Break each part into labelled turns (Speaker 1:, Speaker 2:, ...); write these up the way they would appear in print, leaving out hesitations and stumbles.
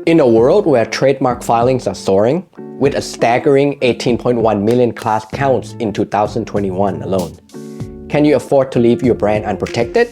Speaker 1: In a world where trademark filings are soaring, with a staggering 18.1 million class counts in 2021 alone, can you afford to leave your brand unprotected?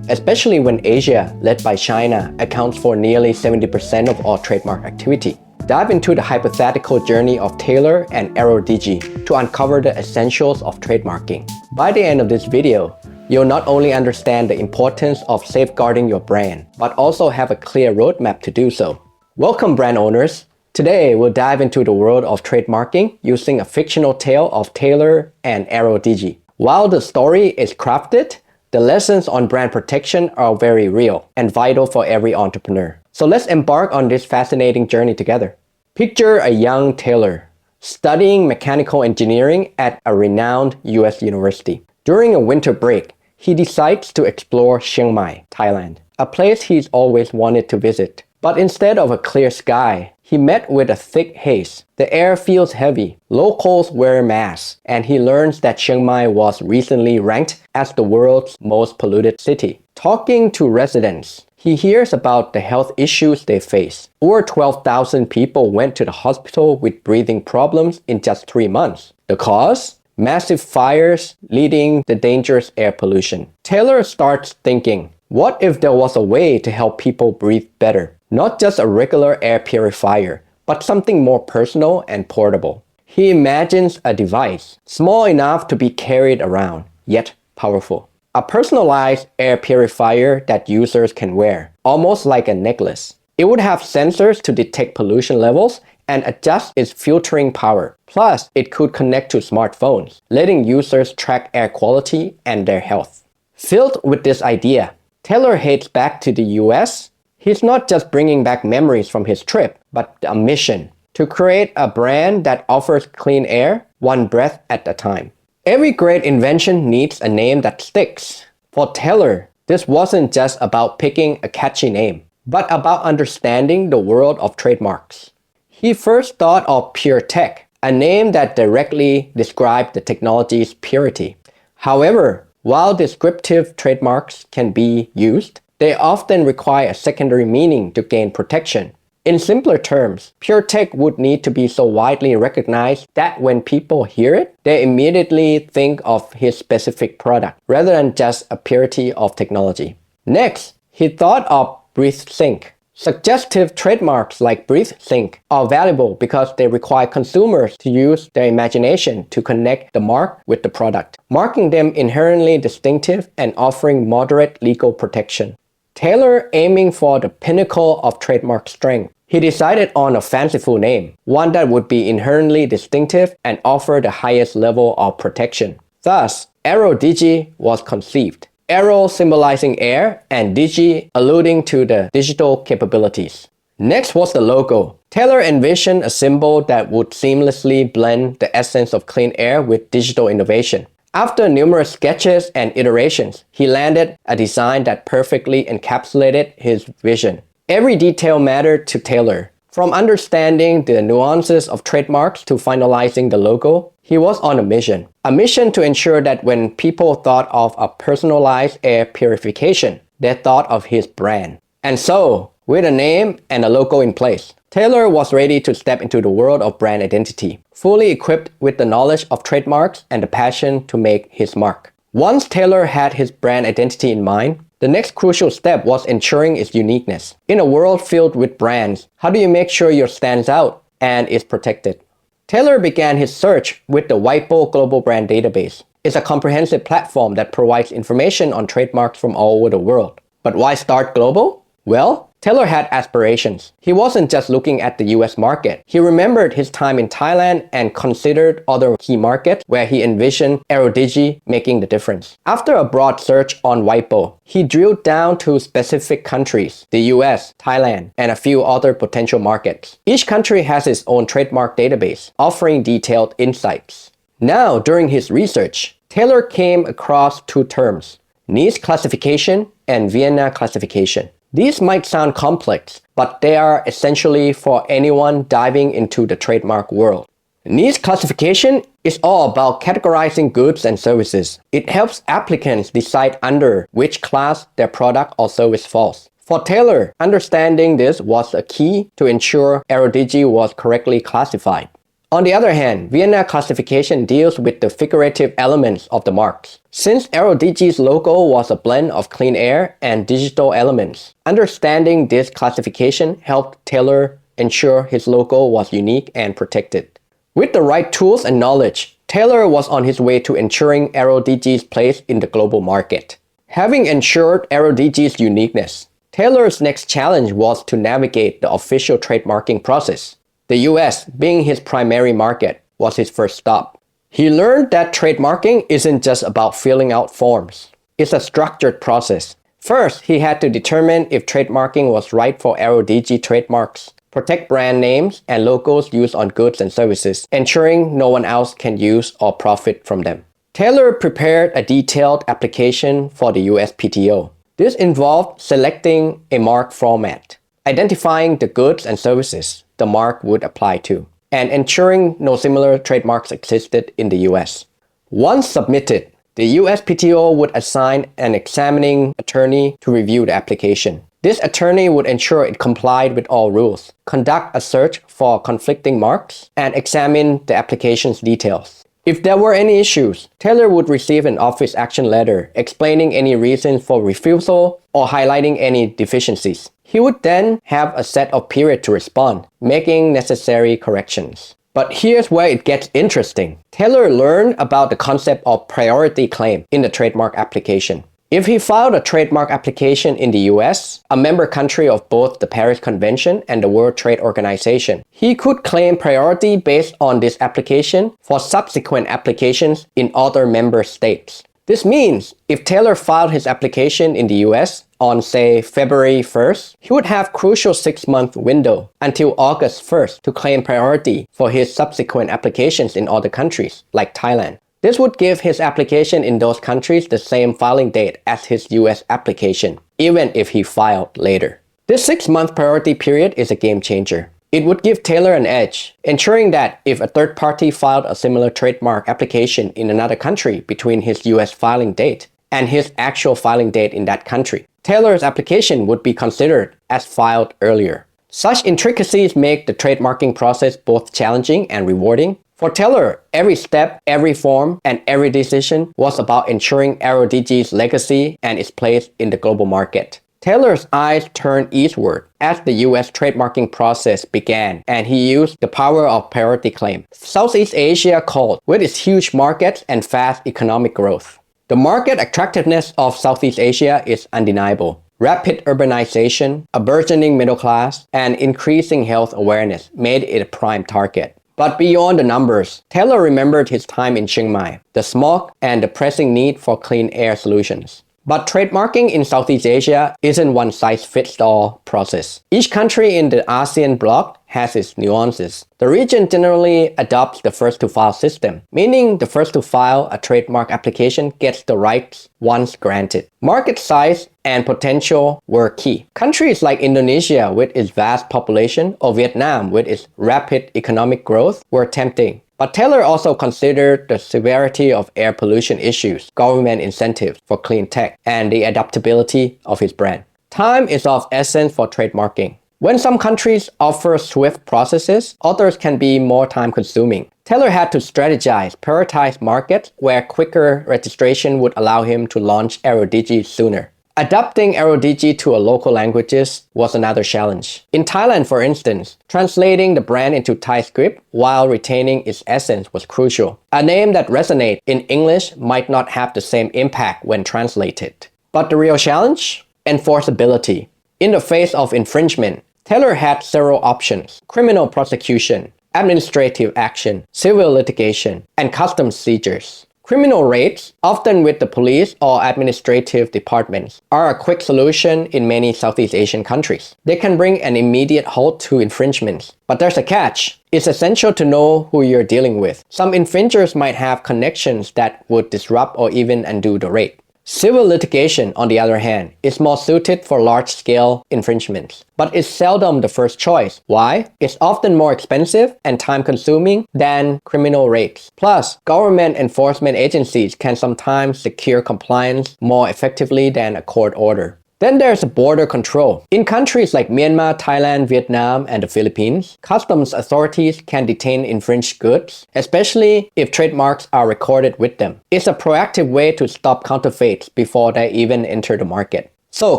Speaker 1: Especially when Asia, led by China, accounts for nearly 70% of all trademark activity. Dive into the hypothetical journey of Taylor and AeroDigi to uncover the essentials of trademarking. By the end of this video, you'll not only understand the importance of safeguarding your brand, but also have a clear roadmap to do so. Welcome, brand owners! Today, we'll dive into the world of trademarking using a fictional tale of Taylor and AeroDigi. While the story is crafted, the lessons on brand protection are very real and vital for every entrepreneur. So let's embark on this fascinating journey together. Picture a young Taylor studying mechanical engineering at a renowned US university. During a winter break, he decides to explore Chiang Mai, Thailand, a place he's always wanted to visit. But instead of a clear sky, he met with a thick haze. The air feels heavy, locals wear masks, and he learns that Chiang Mai was recently ranked as the world's most polluted city. Talking to residents, he hears about the health issues they face. Over 12,000 people went to the hospital with breathing problems in just 3 months. The cause? Massive fires leading to dangerous air pollution. Taylor starts thinking, what if there was a way to help people breathe better? Not just a regular air purifier, but something more personal and portable. He imagines a device, small enough to be carried around, yet powerful. A personalized air purifier that users can wear, almost like a necklace. It would have sensors to detect pollution levels and adjust its filtering power. Plus, it could connect to smartphones, letting users track air quality and their health. Filled with this idea, Taylor heads back to the US. He's not just bringing back memories from his trip, but a mission to create a brand that offers clean air, one breath at a time. Every great invention needs a name that sticks. For Taylor, this wasn't just about picking a catchy name, but about understanding the world of trademarks. He first thought of Pure Tech, a name that directly described the technology's purity. However, while descriptive trademarks can be used, they often require a secondary meaning to gain protection. In simpler terms, Pure Tech would need to be so widely recognized that when people hear it, they immediately think of his specific product, rather than just a purity of technology. Next, he thought of BreatheSync. Suggestive trademarks like BreatheSync are valuable because they require consumers to use their imagination to connect the mark with the product, making them inherently distinctive and offering moderate legal protection. Taylor, aiming for the pinnacle of trademark strength, he decided on a fanciful name, one that would be inherently distinctive and offer the highest level of protection. Thus, AeroDigi was conceived. Aero symbolizing air and Digi alluding to the digital capabilities. Next was the logo. Taylor envisioned a symbol that would seamlessly blend the essence of clean air with digital innovation. After numerous sketches and iterations, he landed a design that perfectly encapsulated his vision. Every detail mattered to Taylor. From understanding the nuances of trademarks to finalizing the logo, he was on a mission. A mission to ensure that when people thought of a personalized air purification, they thought of his brand. And so, with a name and a logo in place, Taylor was ready to step into the world of brand identity, fully equipped with the knowledge of trademarks and the passion to make his mark. Once Taylor had his brand identity in mind, the next crucial step was ensuring its uniqueness. In a world filled with brands, how do you make sure yours stands out and is protected? Taylor began his search with the WIPO Global Brand Database. It's a comprehensive platform that provides information on trademarks from all over the world. But why start global? Well, Taylor had aspirations. He wasn't just looking at the US market. He remembered his time in Thailand and considered other key markets where he envisioned AeroDigi making the difference. After a broad search on WIPO, he drilled down to specific countries, the US, Thailand, and a few other potential markets. Each country has its own trademark database, offering detailed insights. Now, during his research, Taylor came across two terms, niche classification and Vienna classification. These might sound complex, but they are essentially for anyone diving into the trademark world. Niche classification is all about categorizing goods and services. It helps applicants decide under which class their product or service falls. For Taylor, understanding this was a key to ensure AeroDigi was correctly classified. On the other hand, Vienna classification deals with the figurative elements of the marks. Since AeroDigi's logo was a blend of clean air and digital elements, understanding this classification helped Taylor ensure his logo was unique and protected. With the right tools and knowledge, Taylor was on his way to ensuring AeroDigi's place in the global market. Having ensured AeroDigi's uniqueness, Taylor's next challenge was to navigate the official trademarking process. The US, being his primary market, was his first stop. He learned that trademarking isn't just about filling out forms. It's a structured process. First, he had to determine if trademarking was right for AeroDigi trademarks, protect brand names and logos used on goods and services, ensuring no one else can use or profit from them. Taylor prepared a detailed application for the USPTO. This involved selecting a mark format, identifying the goods and services the mark would apply to, and ensuring no similar trademarks existed in the US. Once submitted, the USPTO would assign an examining attorney to review the application. This attorney would ensure it complied with all rules, conduct a search for conflicting marks, and examine the application's details. If there were any issues, Taylor would receive an office action letter explaining any reasons for refusal or highlighting any deficiencies. He would then have a set of period to respond, making necessary corrections. But here's where it gets interesting. Taylor learned about the concept of priority claim in the trademark application. If he filed a trademark application in the US, a member country of both the Paris Convention and the World Trade Organization, he could claim priority based on this application for subsequent applications in other member states. This means if Taylor filed his application in the US on, say, February 1st, he would have a crucial 6-month window until August 1st to claim priority for his subsequent applications in other countries, like Thailand. This would give his application in those countries the same filing date as his US application, even if he filed later. This 6-month priority period is a game changer. It would give Taylor an edge, ensuring that if a third party filed a similar trademark application in another country between his US filing date and his actual filing date in that country, Taylor's application would be considered as filed earlier. Such intricacies make the trademarking process both challenging and rewarding. For Taylor, every step, every form, and every decision was about ensuring AeroDigi's legacy and its place in the global market. Taylor's eyes turned eastward as the US trademarking process began, and he used the power of priority claim. Southeast Asia called, with its huge markets and fast economic growth. The market attractiveness of Southeast Asia is undeniable. Rapid urbanization, a burgeoning middle class, and increasing health awareness made it a prime target. But beyond the numbers, Taylor remembered his time in Chiang Mai, the smog, and the pressing need for clean air solutions. But trademarking in Southeast Asia isn't one size-fits-all process. Each country in the ASEAN bloc has its nuances. The region generally adopts the first-to-file system, meaning the first to file a trademark application gets the rights once granted. Market size and potential were key. Countries like Indonesia with its vast population or Vietnam with its rapid economic growth were tempting. But Taylor also considered the severity of air pollution issues, government incentives for clean tech, and the adaptability of his brand. Time is of essence for trademarking. When some countries offer swift processes, others can be more time-consuming. Taylor had to strategize, prioritize markets where quicker registration would allow him to launch AeroDigi sooner. Adapting AeroDigi to local languages was another challenge. In Thailand, for instance, translating the brand into Thai script while retaining its essence was crucial. A name that resonates in English might not have the same impact when translated. But the real challenge? Enforceability. In the face of infringement, Taylor had several options: criminal prosecution, administrative action, civil litigation, and customs seizures. Criminal raids, often with the police or administrative departments, are a quick solution in many Southeast Asian countries. They can bring an immediate halt to infringements. But there's a catch. It's essential to know who you're dealing with. Some infringers might have connections that would disrupt or even undo the raid. Civil litigation, on the other hand, is more suited for large-scale infringements, but it's seldom the first choice. Why? It's often more expensive and time-consuming than criminal raids. Plus, government enforcement agencies can sometimes secure compliance more effectively than a court order. Then there's border control. In countries like Myanmar, Thailand, Vietnam, and the Philippines, customs authorities can detain infringed goods, especially if trademarks are recorded with them. It's a proactive way to stop counterfeits before they even enter the market. So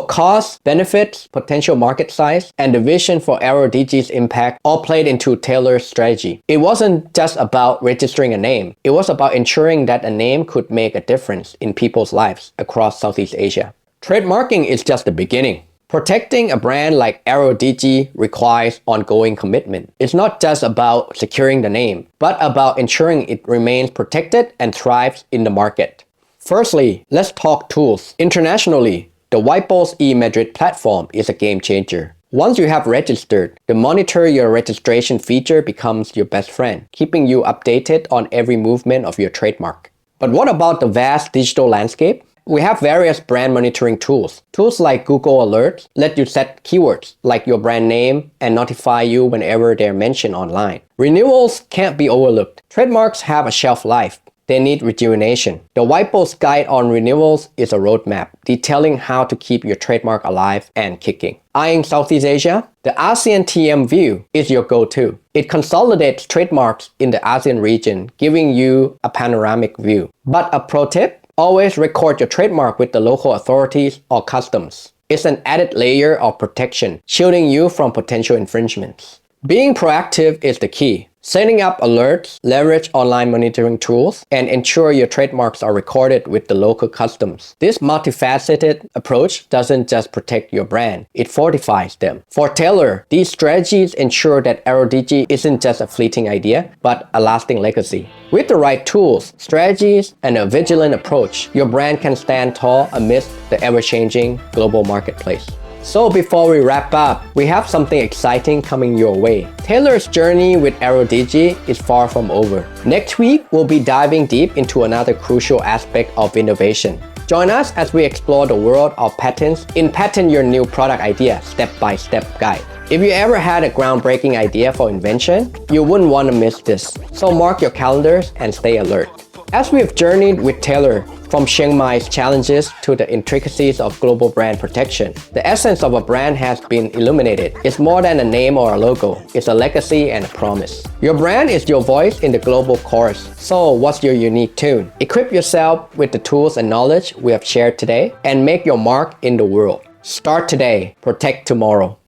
Speaker 1: cost, benefits, potential market size, and the vision for AeroDigi's impact all played into Taylor's strategy. It wasn't just about registering a name. It was about ensuring that a name could make a difference in people's lives across Southeast Asia. Trademarking is just the beginning. Protecting a brand like AeroDigi requires ongoing commitment. It's not just about securing the name, but about ensuring it remains protected and thrives in the market. Firstly, let's talk tools. Internationally, the WIPO's eMadrid platform is a game changer. Once you have registered, the monitor your registration feature becomes your best friend, keeping you updated on every movement of your trademark. But what about the vast digital landscape? We have various brand monitoring tools. Tools like Google Alerts let you set keywords like your brand name and notify you whenever they're mentioned online. Renewals can't be overlooked. Trademarks have a shelf life. They need rejuvenation. The WIPO's guide on renewals is a roadmap detailing how to keep your trademark alive and kicking. Eyeing Southeast Asia? The ASEAN TM view is your go-to. It consolidates trademarks in the ASEAN region, giving you a panoramic view. But a pro tip? Always record your trademark with the local authorities or customs. It's an added layer of protection, shielding you from potential infringements. Being proactive is the key. Setting up alerts, leverage online monitoring tools, and ensure your trademarks are recorded with the local customs. This multifaceted approach doesn't just protect your brand, it fortifies them. For Taylor, these strategies ensure that AeroDigi isn't just a fleeting idea, but a lasting legacy. With the right tools, strategies, and a vigilant approach, your brand can stand tall amidst the ever-changing global marketplace. So before we wrap up, we have something exciting coming your way. Taylor's journey with AeroDigi is far from over. Next week, we'll be diving deep into another crucial aspect of innovation. Join us as we explore the world of patents in Patent Your New Product Idea Step-by-Step Guide. If you ever had a groundbreaking idea for invention, you wouldn't want to miss this. So mark your calendars and stay alert. As we've journeyed with Taylor from Chiang Mai's challenges to the intricacies of global brand protection, the essence of a brand has been illuminated. It's more than a name or a logo. It's a legacy and a promise. Your brand is your voice in the global chorus. So what's your unique tune? Equip yourself with the tools and knowledge we have shared today and make your mark in the world. Start today, protect tomorrow.